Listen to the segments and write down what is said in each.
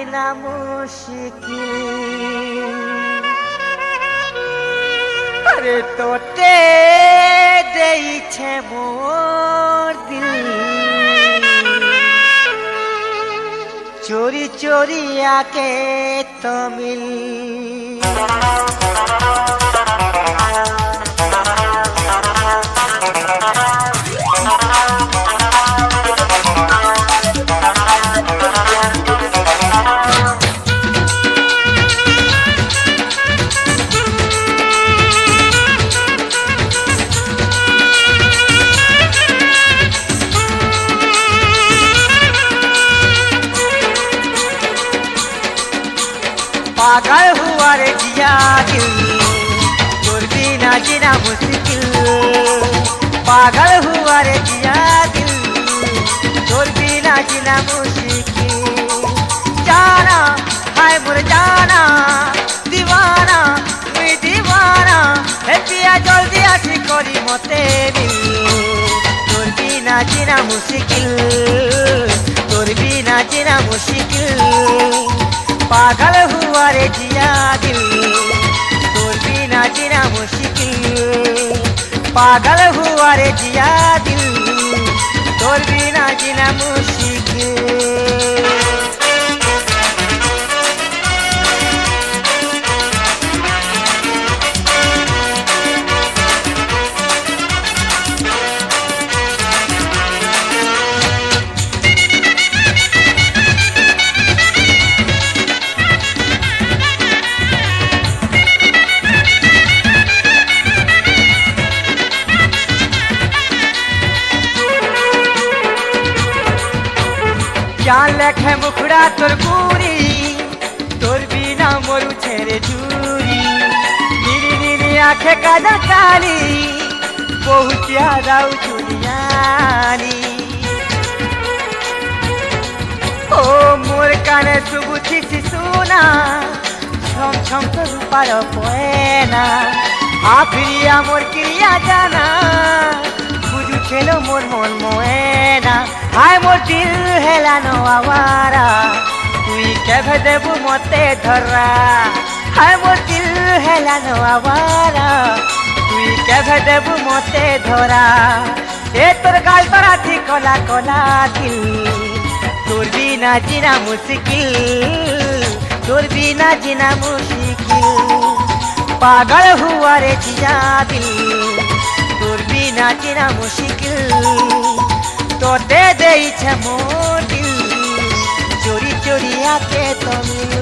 জিনা মুশকিল আরে তোতে দেইছে মোর দিল চোরি চোরি আকে তমিল पागल हुआ रे जिया दिल तोर बिना जीना मुश्किल पागल हुआ रे जिया दिल तोर बिना जीना मुश्किल जाना हाय मोर जाना दीवाना मुई दीवाना हे पिया जल्दी आसी करी मते दिल तोर बिना जीना मुश्किल तोर बिना जीना मुश्किल पागल हुआ रे जिया दिल तोर बिना जीना मुश्किल पागल हुआ रे जिया दिल तोर बिना जीना मुश्किल जान लेखे मुखड़ा तोर पूरी तोर बिना मोरू छेरे झूरी नीरी नीरी आंखें काजा काली बहुत यादाऊ दुनियानी ओ मोर काने सुबुथी सी सुना छम छम तो रूपार पोएना आफिरिया मोर क्रिया जाना बुझू छेलो मोर मन मोएना हाय मोर दिल हेलानो आवारा तुई केभे देबु मते धरा हाय मोर दिल हेलानो आवारा तुई केभे देबु मते धरा ए तोर गाल तोरा थी कला कला दिल तोर बिना जीना मुश्किल तोर बिना जीना मुश्किल पागल हुआ रे जिया दिल तोर बिना जीना मुश्किल तोते देइछे मोर दिल चोरी चोरी आके तमिल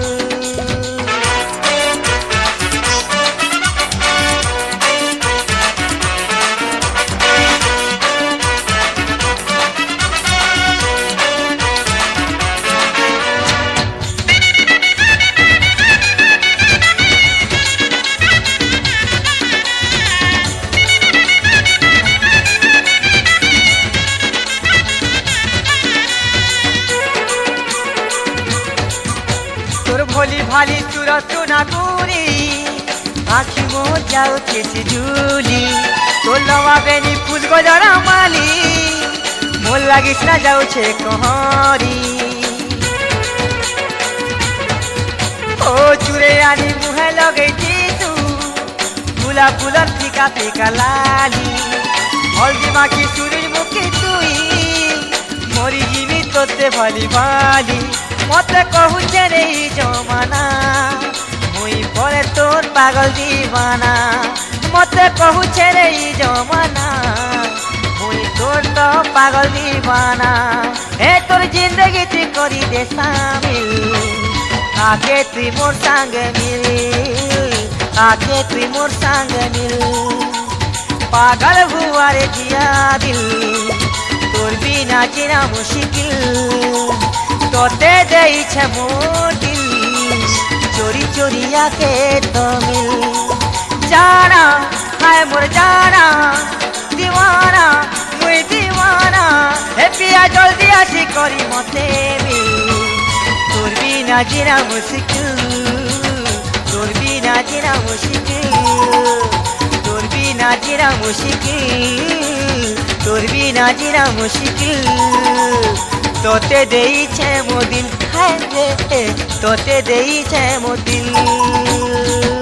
भोली भाली सूरत ना गुरी आखी मो जाओ केसी झूली तो लवा बेनी फूल गजरा माली मोल लागिस ना जाओ छे कहरी ओ चुरे आनी मुहे लगे तू फूला फूलर फीका फीका लाली हल्दी माखी सूरज मुखी तुई मोरी जीवी तोते भाली भाली मते कहूचे रे जमाना मुई परे तोर पागल दीवाना मते कहूचे रे जमाना मुई तोर तो पागल दीवाना ए तोर जिंदगी तू करी दे शामिल आके तू मोर संग मिल आके तू मोर संग मिल पागल हुआ रे जिया दिल तोर बिना जीना मुश्किल तोते देइछे मोर दिल चोरी चोरी आके तमिल जाना हाय मोर जाना दीवाना मुई दीवाना हे पिया जल्दी आसी करी मते मिल तोर बिना जीना मुश्किल तोर बिना जीना मुश्किल तोर बिना जीना मुश्किल तोर बिना जीना मुश्किल तोते देई छे मो दिल, हाय रे तोते देई छे मो दिल।